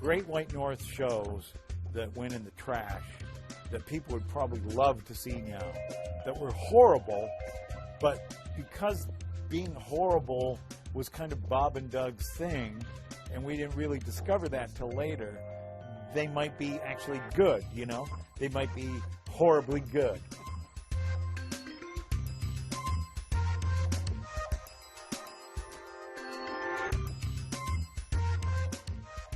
Great White North shows that went in the trash that people would probably love to see now, that were horrible, but because being horrible was kind of Bob and Doug's thing, and we didn't really discover that till later, they might be actually good, you know? They might be horribly good.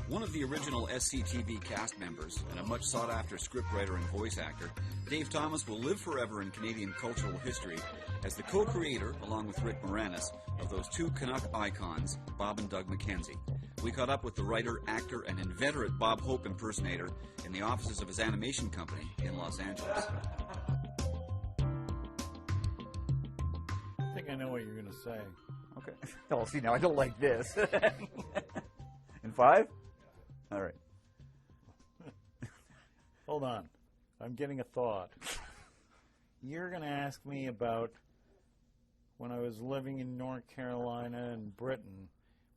One of the original SCTV cast members and a much sought-after scriptwriter and voice actor, Dave Thomas will live forever in Canadian cultural history as the co-creator, along with Rick Moranis, of those two Canuck icons, Bob and Doug Mackenzie. We caught up with the writer, actor, and inveterate Bob Hope impersonator in the offices of his animation company in Los Angeles. I think I know what you're going to say. Okay. Oh, see, now I don't like this. In 5? All right. Hold on. I'm getting a thought. You're going to ask me about when I was living in North Carolina and Britain,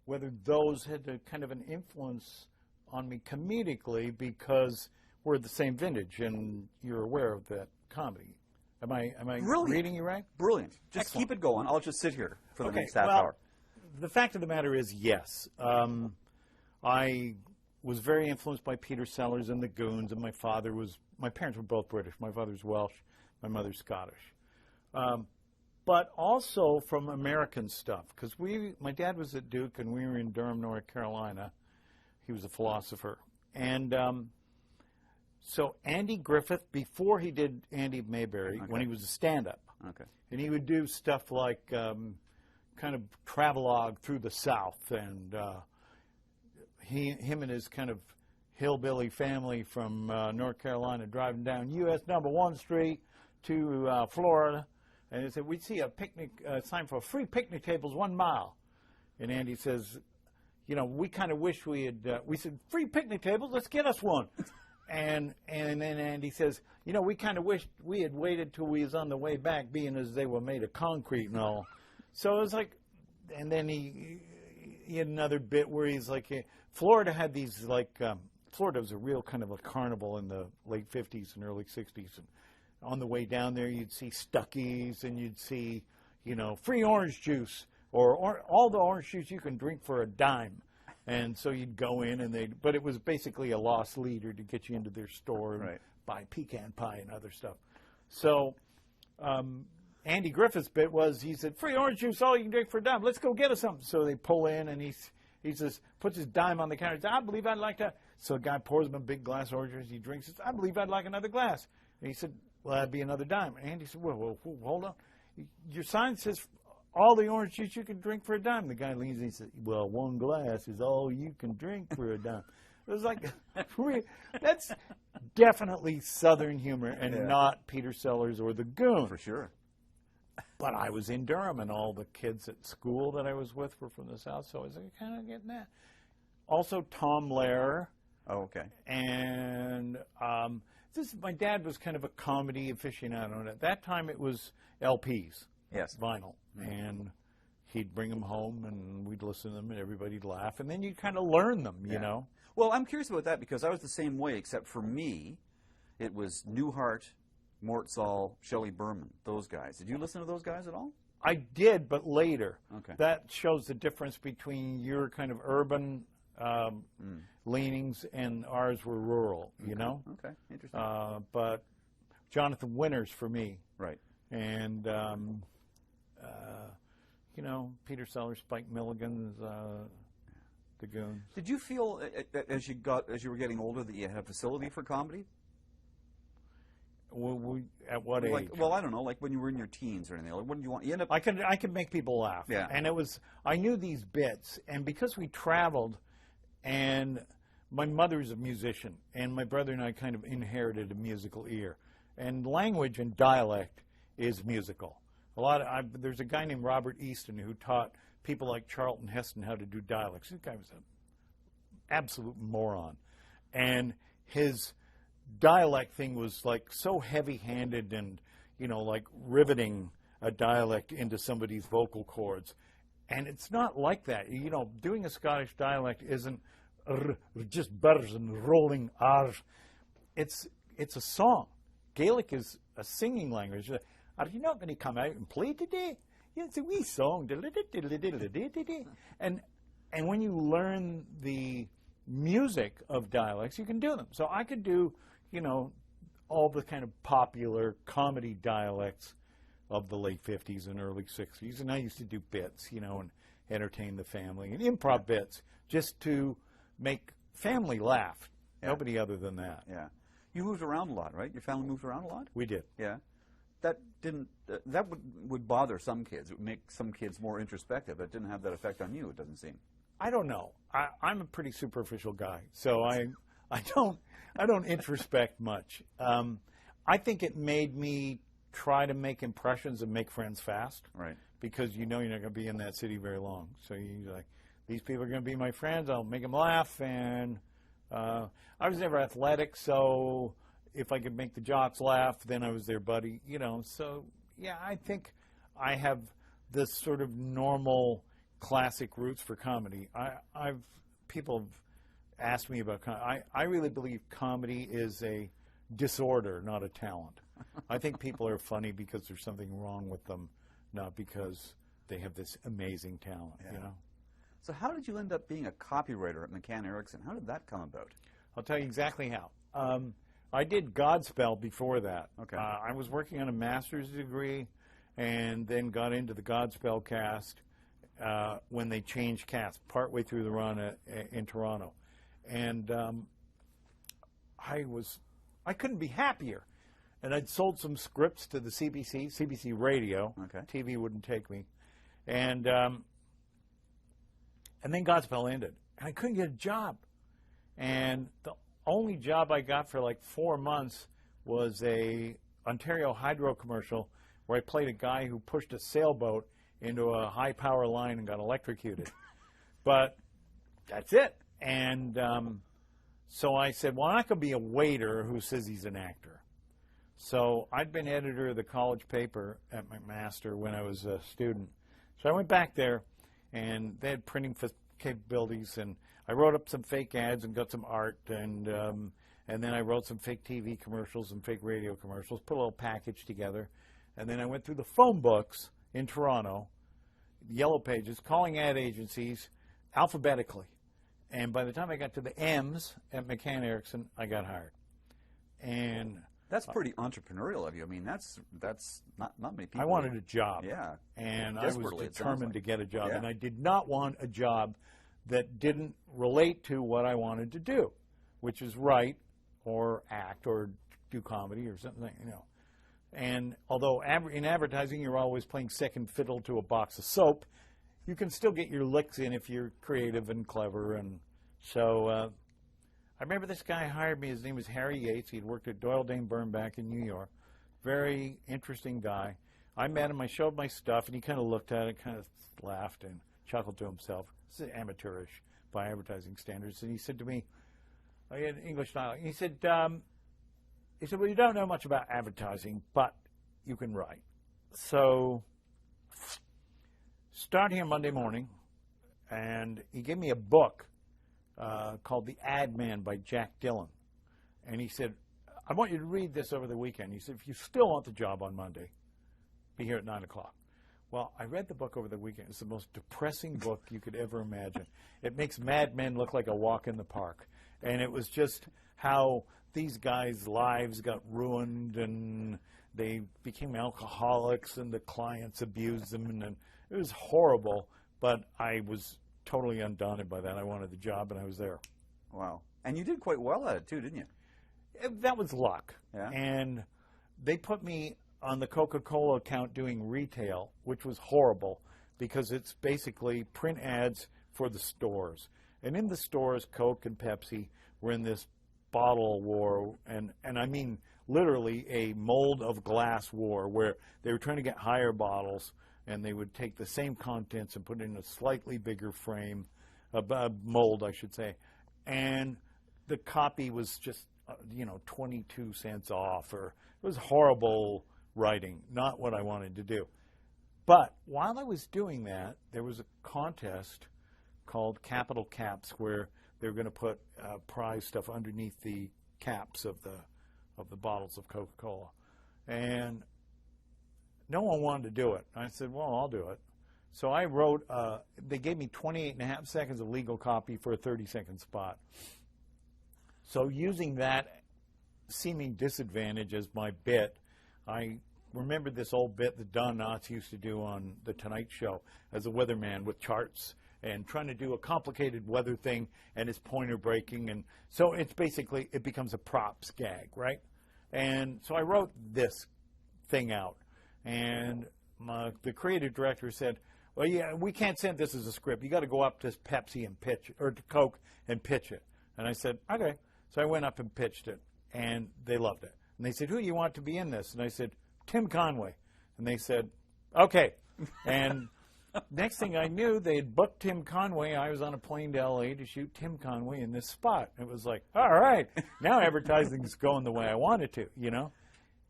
whether those had a kind of an influence on me comedically because we're the same vintage and you're aware of that comedy. Am I reading you right? Brilliant. Just Excellent. keep it going. I'll just sit here for the next half well, hour. The fact of the matter is, yes. I was very influenced by Peter Sellers and the Goons, and my parents were both British. My father's Welsh, my mother's Scottish. But also from American stuff, because my dad was at Duke and we were in Durham, North Carolina. He was a philosopher. And so Andy Griffith, before he did Andy Mayberry, when he was a stand-up, and he would do stuff like kind of travelogue through the South, and him and his kind of hillbilly family from North Carolina driving down U.S. number 1 Street to Florida, and he said, we'd see a picnic sign for free picnic tables 1 mile. And Andy says, you know, we kind of wish we had, we said, free picnic tables, let's get us one. And then Andy says, you know, we kind of wished we had waited till we was on the way back, being as they were made of concrete and all. So it was like, and then he had another bit where he's like, Florida had these, like, Florida was a real kind of a carnival in the late 50s and early 60s. And on the way down there, you'd see Stuckey's and you'd see, you know, free orange juice or all the orange juice you can drink for a dime. And so you'd go in and but it was basically a lost leader to get you into their store and buy pecan pie and other stuff. So Andy Griffith's bit was, he said, free orange juice, all you can drink for a dime. Let's go get us something. So they pull in and he says, puts his dime on the counter. He says, I believe I'd like to. So the guy pours him a big glass of orange juice. He drinks it. I believe I'd like another glass. And he said, well, that'd be another dime. And Andy said, well, hold on. Your sign says all the orange juice you can drink for a dime. The guy leans and he said, well, 1 glass is all you can drink for a dime. It was like, that's definitely Southern humor and not Peter Sellers or the Goon. For sure. But I was in Durham, and all the kids at school that I was with were from the South, so I was kind of getting that. Also, Tom Lehrer. Oh, okay. And my dad was kind of a comedy aficionado, and at that time it was LPs, vinyl, and he'd bring them home, and we'd listen to them, and everybody'd laugh, and then you'd kind of learn them, you know. Well, I'm curious about that because I was the same way, except for me, it was Newhart, Mort Saul, Shelley Berman, those guys. Did you listen to those guys at all? I did, but later. Okay. That shows the difference between your kind of urban leanings and ours were rural, you know? Okay, interesting. But Jonathan Winters for me. Right. And, you know, Peter Sellers, Spike Milligan's The Goons. Did you feel, as you were getting older, that you had a facility for comedy? At what age? Well, I don't know. Like when you were in your teens or anything. Like, what did you want? You end up. I could make people laugh. Yeah. And I knew these bits, and because we traveled, and my mother's a musician, and my brother and I kind of inherited a musical ear, and language and dialect is musical. There's a guy named Robert Easton who taught people like Charlton Heston how to do dialects. This guy was an absolute moron, and his dialect thing was like so heavy-handed and, you know, like riveting a dialect into somebody's vocal cords. And it's not like that. You know, doing a Scottish dialect isn't just butters and rolling R's. It's a song. Gaelic is a singing language. Are you not going to come out and play today? Yeah, it's a wee song. And when you learn the music of dialects, you can do them. So I could do, all the kind of popular comedy dialects of the late 50s and early 60s. And I used to do bits, and entertain the family, and improv bits just to make family laugh. Yeah. Nobody other than that. Yeah. You moved around a lot, right? Your family moved around a lot? We did. Yeah. That didn't, that would bother some kids. It would make some kids more introspective. It didn't have that effect on you, it doesn't seem. I don't know. I'm a pretty superficial guy, so I don't introspect much. I think it made me try to make impressions and make friends fast. Right. Because you're not going to be in that city very long. So you're like, these people are going to be my friends. I'll make them laugh. And I was never athletic, so if I could make the jocks laugh, then I was their buddy. So yeah, I think I have this sort of normal classic roots for comedy. People have asked me about comedy. I really believe comedy is a disorder, not a talent. I think people are funny because there's something wrong with them, not because they have this amazing talent, So how did you end up being a copywriter at McCann Erickson? How did that come about? I'll tell you exactly how. I did Godspell before that. Okay. I was working on a master's degree and then got into the Godspell cast when they changed cast partway through the run in Toronto. And I couldn't be happier. And I'd sold some scripts to the CBC Radio. Okay. TV wouldn't take me. And then Godspell ended. And I couldn't get a job. And the only job I got for like 4 months was a Ontario Hydro commercial where I played a guy who pushed a sailboat into a high power line and got electrocuted. But that's it. And so I said, well, I'm not going to be a waiter who says he's an actor. So I'd been editor of the college paper at McMaster when I was a student. So I went back there, and they had printing capabilities, and I wrote up some fake ads and got some art, and then I wrote some fake TV commercials and fake radio commercials, put a little package together, and then I went through the phone books in Toronto, yellow pages, calling ad agencies alphabetically. And by the time I got to the M's at McCann Erickson, I got hired. And that's pretty entrepreneurial of you. I mean, that's not many people. I wanted a job. Yeah. And I was determined to get a job. Yeah. And I did not want a job that didn't relate to what I wanted to do, which is write or act or do comedy or something, And although in advertising you're always playing second fiddle to a box of soap, you can still get your licks in if you're creative and clever. And so I remember this guy hired me. His name was Harry Yates. He'd worked at Doyle Dane Bernbach in New York. Very interesting guy. I met him. I showed my stuff, and he kind of looked at it, kind of laughed and chuckled to himself. This is amateurish by advertising standards. And he said to me, I had English dialect. He said, well, you don't know much about advertising, but you can write. So start here Monday morning, and he gave me a book called The Ad Man by Jack Dillon. And he said, I want you to read this over the weekend. He said, if you still want the job on Monday, be here at 9 o'clock. Well, I read the book over the weekend. It's the most depressing book you could ever imagine. It makes Mad Men look like a walk in the park. And it was just how these guys' lives got ruined and they became alcoholics and the clients abused them. And it was horrible, but I was totally undaunted by that. I wanted the job, and I was there. Wow. And you did quite well at it, too, didn't you? That was luck. Yeah. And they put me on the Coca-Cola account doing retail, which was horrible because it's basically print ads for the stores. And in the stores, Coke and Pepsi were in this bottle war, and I mean literally a mold of glass war where they were trying to get higher bottles, and they would take the same contents and put it in a slightly bigger frame, a mold, I should say, and the copy was just, 22 cents off, or it was horrible writing, not what I wanted to do. But while I was doing that, there was a contest called Capital Caps where they were going to put prize stuff underneath the caps of the bottles of Coca-Cola. And no one wanted to do it. I said, well, I'll do it. So I wrote, they gave me 28.5 seconds of legal copy for a 30-second spot. So using that seeming disadvantage as my bit, I remembered this old bit that Don Knotts used to do on The Tonight Show as a weatherman with charts and trying to do a complicated weather thing and his pointer breaking. And so it's basically, it becomes a props gag, right? And so I wrote this thing out. And the creative director said, well, yeah, we can't send this as a script. You got to go up to Pepsi and pitch, or to Coke and pitch it. And I said, okay. So I went up and pitched it, and they loved it. And they said, who do you want to be in this? And I said, Tim Conway. And they said, okay. And next thing I knew, they had booked Tim Conway. I was on a plane to L.A. to shoot Tim Conway in this spot. It was like, all right, now advertising's going the way I want it to, you know?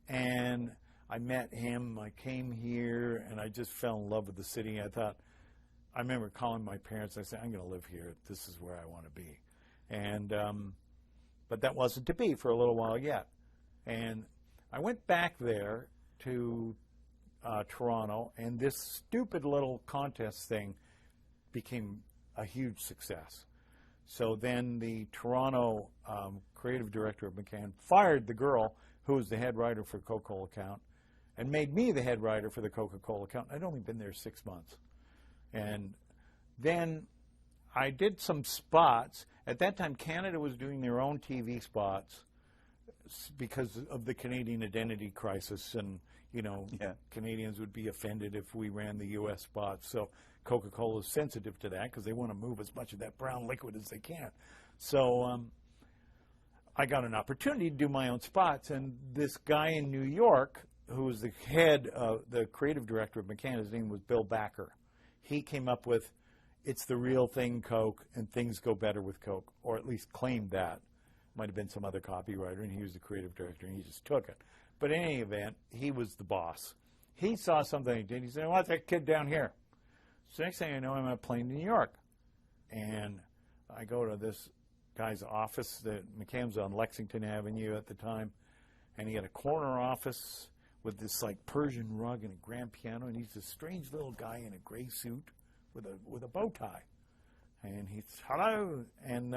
And I met him. I came here, and I just fell in love with the city. I remember calling my parents. I said, I'm going to live here. This is where I want to be. And but that wasn't to be for a little while yet. And I went back there to Toronto, and this stupid little contest thing became a huge success. So then the Toronto creative director of McCann fired the girl who was the head writer for Coca-Cola Account and made me the head writer for the Coca-Cola Account. I'd only been there 6 months. And then I did some spots. At that time, Canada was doing their own TV spots because of the Canadian identity crisis, and, you know, Canadians would be offended if we ran the U.S. spots. So Coca-Cola is sensitive to that because they want to move as much of that brown liquid as they can. So I got an opportunity to do my own spots, and this guy in New York, who was the head of the creative director of McCann, his name was Bill Backer. He came up with, it's the real thing, Coke, and things go better with Coke, or at least claimed that. Might have been some other copywriter, and he was the creative director, and he just took it. But in any event, he was the boss. He saw something I did. He said, I want that kid down here. So next thing I know, I'm on a plane to New York. And I go to this guy's office that McCann's on Lexington Avenue at the time, and he had a corner office with this like Persian rug and a grand piano, and he's this strange little guy in a gray suit with a bow tie. And he's, hello, and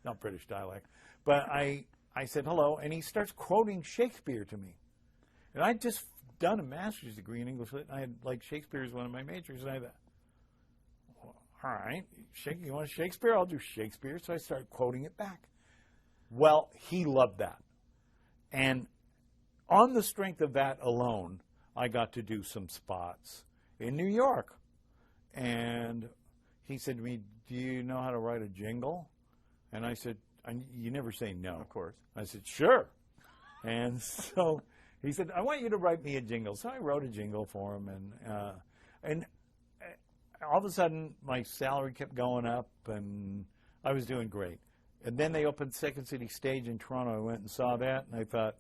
not British dialect. But I said hello, and he starts quoting Shakespeare to me. And I'd just done a master's degree in English. I had, like, Shakespeare as one of my majors, and I thought, well, all right, you want Shakespeare? I'll do Shakespeare. So I started quoting it back. Well, he loved that. And on the strength of that alone, I got to do some spots in New York. And he said to me, do you know how to write a jingle? And I said, you never say no. Of course. I said, sure. And so he said, I want you to write me a jingle. So I wrote a jingle for him. And all of a sudden, my salary kept going up, and I was doing great. And then they opened Second City Stage in Toronto. I went and saw that, and I thought,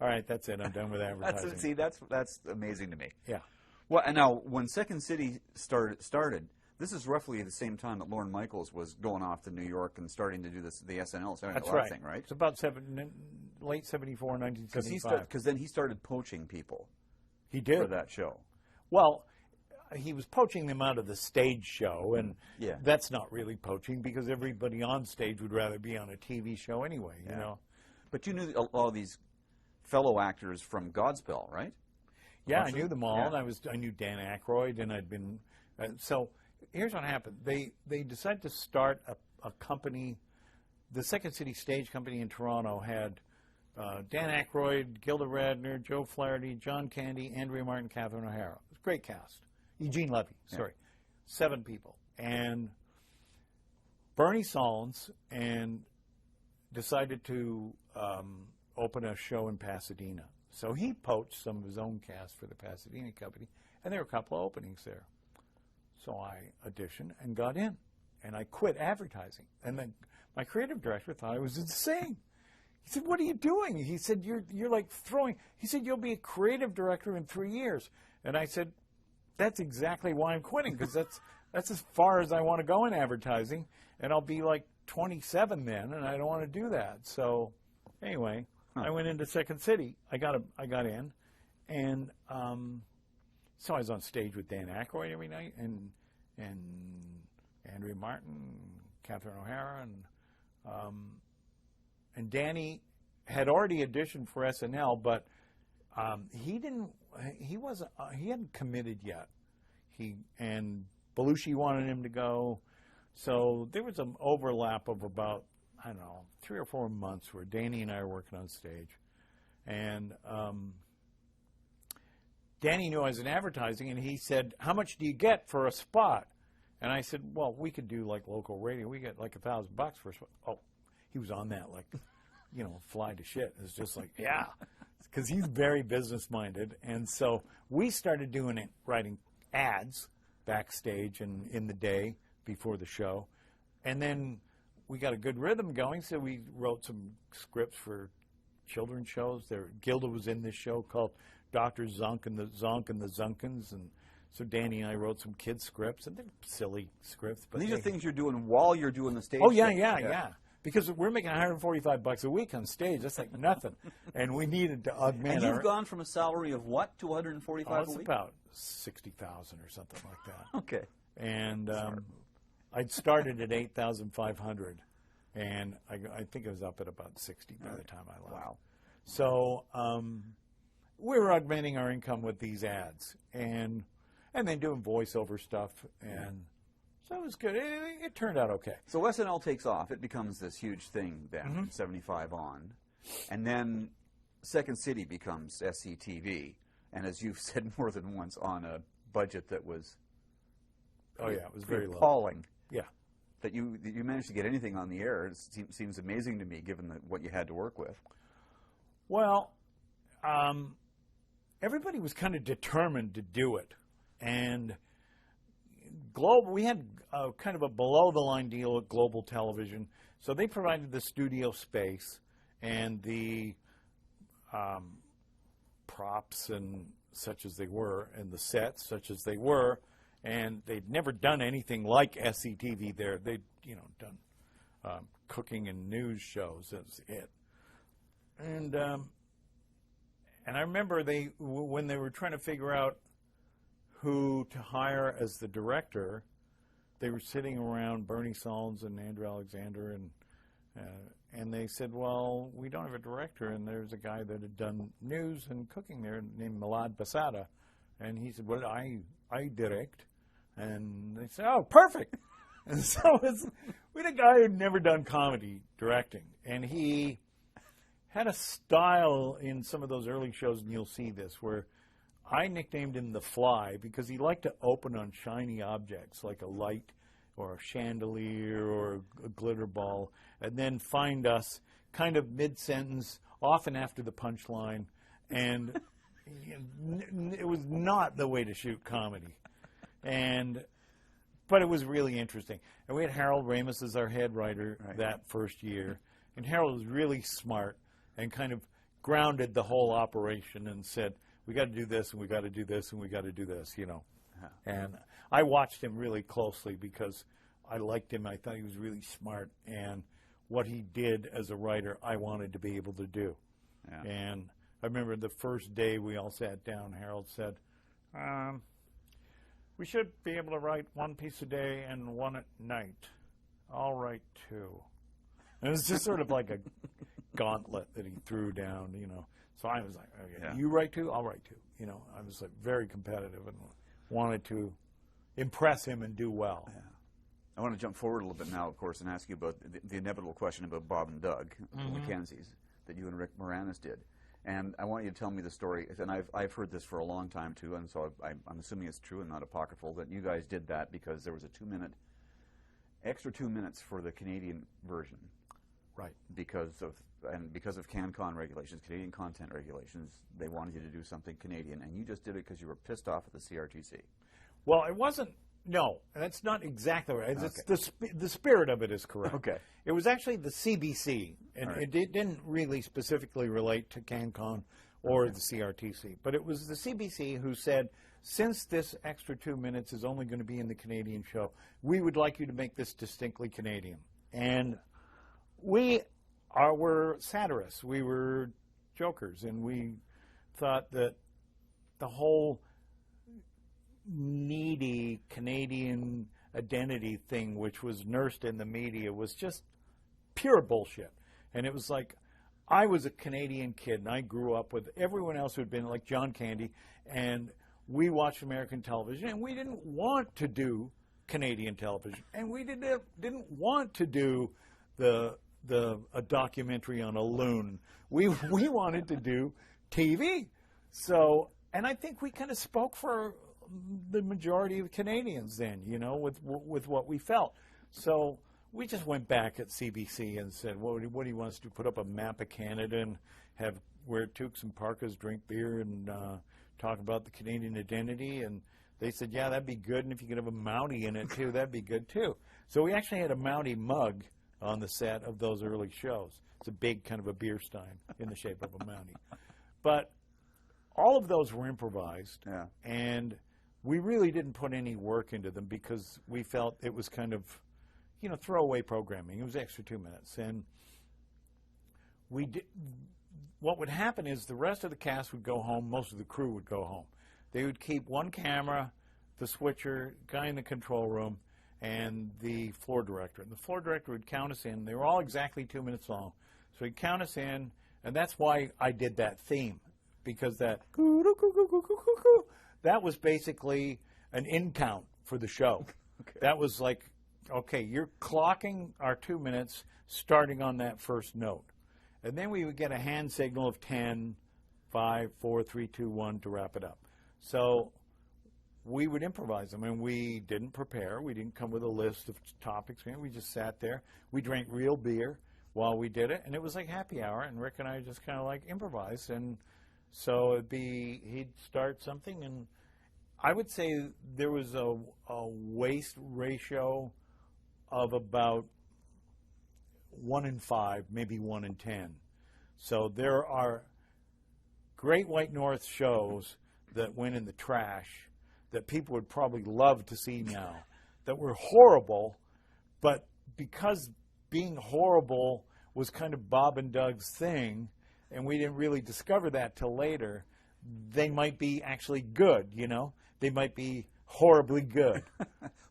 all right, that's it. I'm done with advertising. That's amazing to me. Yeah. Well, and now, when Second City started, this is roughly the same time that Lorne Michaels was going off to New York and starting to do the SNL That's right. thing, right? It's about late 74, 1975. Because then he started poaching people. He did. For that show. Well, he was poaching them out of the stage show, and yeah. That's not really poaching because everybody on stage would rather be on a TV show anyway, you know. But you knew all these fellow actors from Godspell, right? Yeah, I knew them all, and I knew Dan Aykroyd, and I'd been so. Here's what happened. They decided to start a company. The Second City Stage Company in Toronto had Dan Aykroyd, Gilda Radner, Joe Flaherty, John Candy, Andrea Martin, Catherine O'Hara. It was a great cast. Eugene Levy, sorry. 7 people. And Bernie Sahlins decided to open a show in Pasadena. So he poached some of his own cast for the Pasadena company, and there were a couple of openings there. So I auditioned and got in, and I quit advertising. And then my creative director thought I was insane. He said, what are you doing? He said, you're like throwing. He said, you'll be a creative director in 3 years. And I said, that's exactly why I'm quitting, because that's as far as I want to go in advertising, and I'll be like 27 then, and I don't want to do that. So anyway, I went into Second City. I got in, and so I was on stage with Dan Aykroyd every night, and Andrea Martin, Catherine O'Hara, and Danny had already auditioned for SNL, but he hadn't committed yet. And Belushi wanted him to go, so there was an overlap of about, I don't know, 3 or 4 months where Danny and I were working on stage, and Danny knew I was in advertising, and he said, "How much do you get for a spot?" And I said, "Well, we could do like local radio. We get like $1,000 for a spot." Oh, he was on that like, fly to shit. It's just like, yeah, because he's very business minded, and so we started doing it, writing ads backstage and in the day before the show, and then we got a good rhythm going. So we wrote some scripts for children's shows. Gilda was in this show called Dr. Zonk and the Zunkins, and so Danny and I wrote some kids scripts, and they're silly scripts. But these are things you're doing while you're doing the stage. Oh yeah. Because we're making $145 a week on stage. That's like nothing, and we needed to augment. And you've gone from a salary of what to 145 a week? About 60,000 or something like that. Okay. And I'd started at 8,500, and I think it was up at about 60 by the time I left. Wow. So we were augmenting our income with these ads, and then doing voiceover stuff, and so it was good. It turned out okay. So SNL takes off. It becomes this huge thing then, from 75 on. And then Second City becomes SCTV. And as you've said more than once, on a budget that was it was very appalling. Yeah. That you managed to get anything on the air seems amazing to me, given what you had to work with. Well, everybody was kind of determined to do it. And we had kind of a below-the-line deal at Global Television. So they provided the studio space and the props and such as they were, and the sets such as they were, and they'd never done anything like SCTV there. They'd done cooking and news shows. That's it. And I remember when they were trying to figure out who to hire as the director, they were sitting around Bernie Sahlins and Andrew Alexander, and they said, "Well, we don't have a director," and there's a guy that had done news and cooking there named Milad Basada, and he said, "Well, I direct," and they said, "Oh, perfect." And so we had a guy who'd never done comedy directing, and he had a style in some of those early shows, and you'll see this, where I nicknamed him The Fly because he liked to open on shiny objects like a light or a chandelier or a glitter ball, and then find us kind of mid-sentence, often after the punchline, and it was not the way to shoot comedy. But it was really interesting. And we had Harold Ramis as our head writer that first year, and Harold was really smart and kind of grounded the whole operation and said, "We got to do this, and we got to do this, and we got to do this," And I watched him really closely because I liked him. I thought he was really smart, and what he did as a writer, I wanted to be able to do. Yeah. And I remember the first day we all sat down, Harold said, "We should be able to write one piece a day and one at night. I'll write two." And it was just sort of like a gauntlet that he threw down, So I was like, "Okay, you write two, I'll write two." I was like very competitive and wanted to impress him and do well. Yeah. I want to jump forward a little bit now, of course, and ask you about the inevitable question about Bob and Doug, the Mackenzies, that you and Rick Moranis did. And I want you to tell me the story, and I've heard this for a long time, too, and so I'm assuming it's true and not apocryphal, that you guys did that because there was a extra 2 minutes for the Canadian version. Right. Because of CanCon regulations, Canadian content regulations, they wanted you to do something Canadian, and you just did it because you were pissed off at the CRTC. Well, it wasn't. No, that's not exactly right. It's the spirit of it is correct. Okay. It was actually the CBC, and it didn't really specifically relate to CanCon or the CRTC, but it was the CBC who said, since this extra 2 minutes is only going to be in the Canadian show, we would like you to make this distinctly Canadian. And were satirists. We were jokers, and we thought that the whole needy Canadian identity thing, which was nursed in the media, was just pure bullshit. And it was like, I was a Canadian kid, and I grew up with everyone else who had been like John Candy, and we watched American television, and we didn't want to do Canadian television, and we didn't want to do a documentary on a loon. We wanted to do TV. So, and I think we kind of spoke for the majority of Canadians then, you know, with what we felt. So we just went back at CBC and said, what do you want us to do? Put up a map of Canada and wear toques and parkas, drink beer, and talk about the Canadian identity? And they said, yeah, that'd be good, and if you could have a Mountie in it too, that'd be good too. So we actually had a Mountie mug on the set of those early shows. It's a big kind of a beer stein in the shape of a Mountie. But all of those were improvised, and we really didn't put any work into them because we felt it was kind of, you know, throwaway programming. It was extra 2 minutes. And what would happen is the rest of the cast would go home, most of the crew would go home. They would keep one camera, the switcher, guy in the control room, and the floor director. And the floor director would count us in. They were all exactly 2 minutes long. So he'd count us in, and that's why I did that theme, because that was basically an in count for the show. Okay. That was like, okay, you're clocking our 2 minutes starting on that first note. And then we would get a hand signal of 10, 5, 4, 3, 2, 1 to wrap it up. So we would improvise them, and we didn't prepare. We didn't come with a list of topics. We just sat there. We drank real beer while we did it, and it was like happy hour, and Rick and I just kind of like improvised. And so he'd start something, and I would say there was a waste ratio of about 1 in 5, maybe 1 in 10. So there are Great White North shows that went in the trash that people would probably love to see now, that were horrible, but because being horrible was kind of Bob and Doug's thing, and we didn't really discover that till later, they might be actually good, you know? They might be horribly good.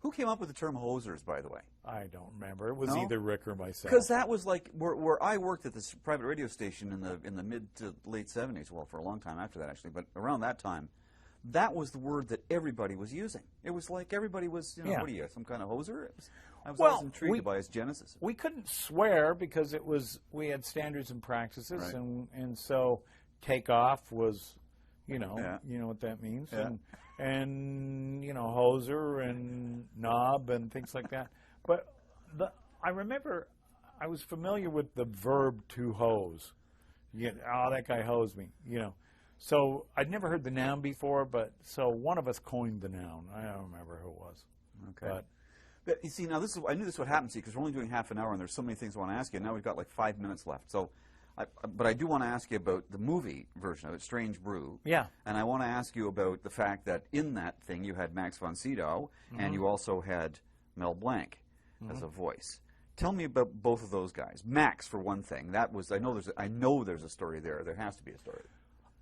Who came up with the term hosers, by the way? I don't remember. It was either Rick or myself. Because that was like where I worked at this private radio station in the mid to late 70s. Well, for a long time after that, actually, but around that time, that was the word that everybody was using. It was like everybody was, you know, what are you, some kind of hoser? I was always intrigued by its genesis. We couldn't swear because we had standards and practices, right. and so take off was, you know what that means, and you know, hoser and knob and things like that. But I remember I was familiar with the verb to hose. That guy hosed me, you know. So I'd never heard the noun before, but so one of us coined the noun. I don't remember who it was. Okay. But you see, now I knew this would happen to you because we're only doing half an hour, and there's so many things I want to ask you. And now we've got like 5 minutes left. So, but I do want to ask you about the movie version of it, Strange Brew. Yeah. And I want to ask you about the fact that in that thing you had Max von Sydow, and you also had Mel Blanc as a voice. Tell me about both of those guys. Max, for one thing. That was I know there's a story there. There has to be a story.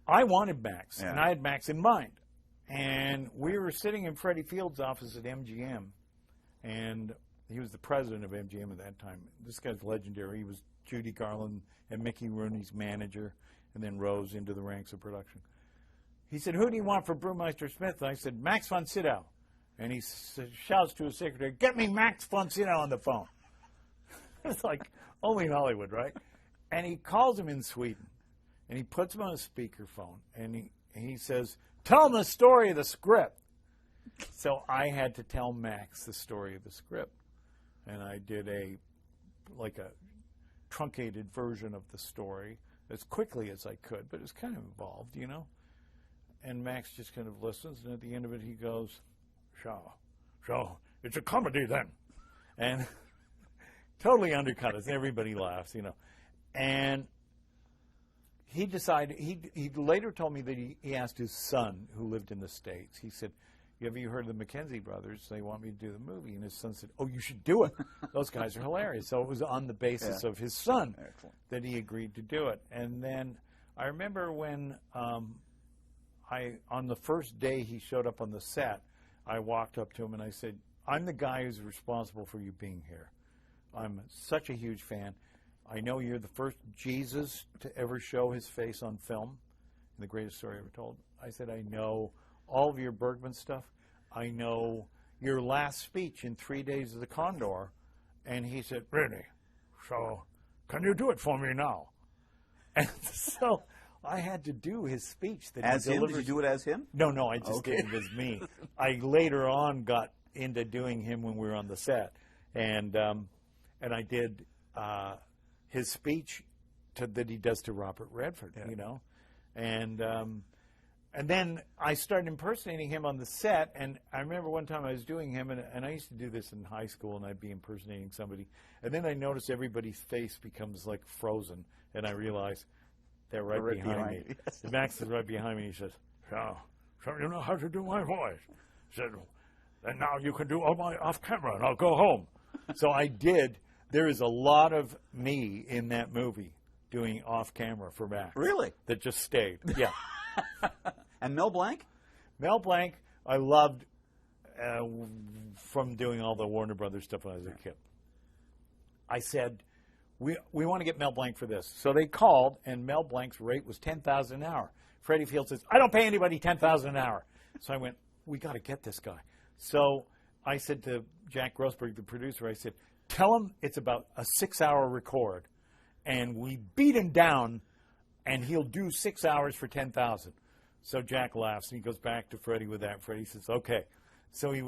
I wanted Max, and I had Max in mind. And we were sitting in Freddie Field's office at MGM, and he was the president of MGM at that time. This guy's legendary. He was Judy Garland and Mickey Rooney's manager, and then rose into the ranks of production. He said, "Who do you want for Brewmeister Smith?" And I said, "Max von Sydow." And he shouts to his secretary, "Get me Max von Sydow on the phone." It's like only in Hollywood, right? And he calls him in Sweden. And he puts him on a speakerphone, and he says, "Tell him the story of the script." So I had to tell Max the story of the script. And I did a truncated version of the story as quickly as I could, but it was kind of involved, you know. And Max just kind of listens, and at the end of it he goes, So, it's a comedy then. And totally undercut us. Everybody laughs, you know. And he decided, he later told me that he asked his son, who lived in the States, he said, have you heard of the McKenzie brothers? They want me to do the movie. And his son said, oh, you should do it. Those guys are hilarious. So it was on the basis of his son that he agreed to do it. And then I remember when on the first day he showed up on the set, I walked up to him and I said, I'm the guy who's responsible for you being here. I'm such a huge fan. I know you're the first Jesus to ever show his face on film, the greatest story ever told. I said, I know all of your Bergman stuff. I know your last speech in 3 Days of the Condor. And he said, really? So can you do it for me now? And so I had to do his speach. That as he him? delivers. Did you do it as him? No, I just did it as me. I later on got into doing him when we were on the set. And I did his speech that he does to Robert Redford, you know. And then I started impersonating him on the set, and I remember one time I was doing him, and I used to do this in high school, and I'd be impersonating somebody, and then I noticed everybody's face becomes like frozen, and I realized they're right behind me. Yes. Max is right behind me. He says, so you know how to do my voice. He said, and now you can do all my off-camera, and I'll go home. So I did. There is a lot of me in that movie doing off-camera for Max. Really? That just stayed. Yeah. And Mel Blanc? Mel Blanc, I loved from doing all the Warner Brothers stuff when I was a kid. I said, we want to get Mel Blanc for this. So they called, and Mel Blanc's rate was $10,000 an hour. Freddie Field says, I don't pay anybody $10,000 an hour. So I went, we got to get this guy. So I said to Jack Grossberg, the producer, I said, tell him it's about a 6-hour record, and we beat him down, and he'll do 6 hours for $10,000. So Jack laughs, and he goes back to Freddie with that. Freddie says, okay. So he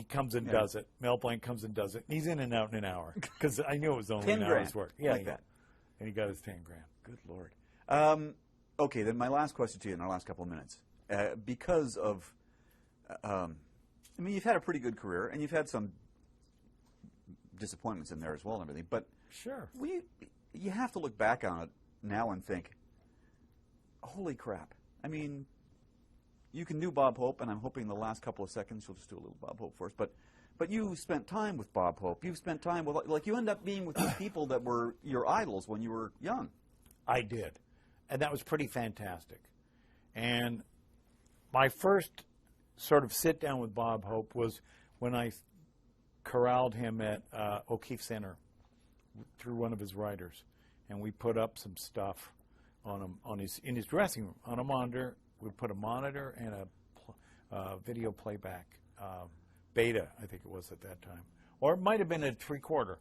comes and does it. Mel Blanc comes and does it. He's in and out in an hour, because I knew it was only an hour's work. Yeah, like that. And he got his $10,000. Good Lord. Okay, then my last question to you in our last couple of minutes. Because of, I mean, you've had a pretty good career, and you've had some disappointments in there as well and everything, but sure, you have to look back on it now and think, holy crap. I mean, you can do Bob Hope, and I'm hoping the last couple of seconds you'll just do a little Bob Hope for us, but you spent time with Bob Hope. You've spent time with, like, you end up being with these people that were your idols when you were young. I did, and that was pretty fantastic. And my first sort of sit down with Bob Hope was when I corralled him at O'Keefe Center through one of his writers, and we put up some stuff on him in his dressing room on a monitor. We put a monitor and a video playback beta, I think it was at that time, or it might have been a 3/4.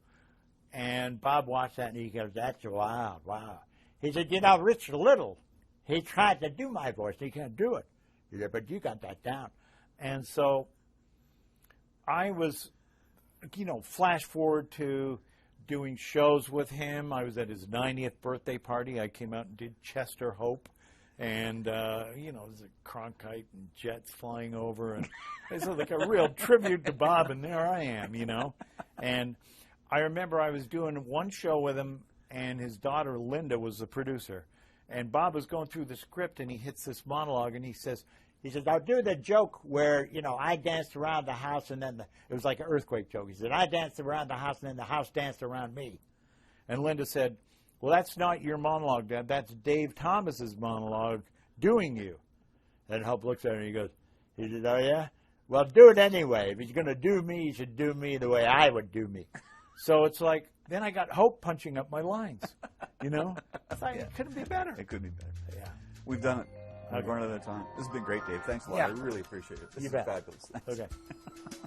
And Bob watched that and he goes, "That's wow." He said, "You know, Richard Little, he tried to do my voice. He can't do it." He said, "But you got that down." And so I was, flash forward to doing shows with him. I was at his 90th birthday party. I came out and did Chester Hope. And, there's a Cronkite and jets flying over. And it's like a real tribute to Bob, and there I am, And I remember I was doing one show with him, and his daughter, Linda, was the producer. And Bob was going through the script, and he hits this monologue, and he says, I'll do the joke where, I danced around the house, and then it was like an earthquake joke. He said, I danced around the house, and then the house danced around me. And Linda said, well, that's not your monologue, Dad. That's Dave Thomas's monologue doing you. And Hope looks at her and he said, oh, yeah? Well, do it anyway. If he's going to do me, he should do me the way I would do me. So it's like, then I got Hope punching up my lines, It's like, it couldn't be better. It could be better. Yeah. We've done it. We've run out of time. This has been great, Dave. Thanks a lot. Yeah. I really appreciate it. This You is bet. fabulous. Thanks. Okay.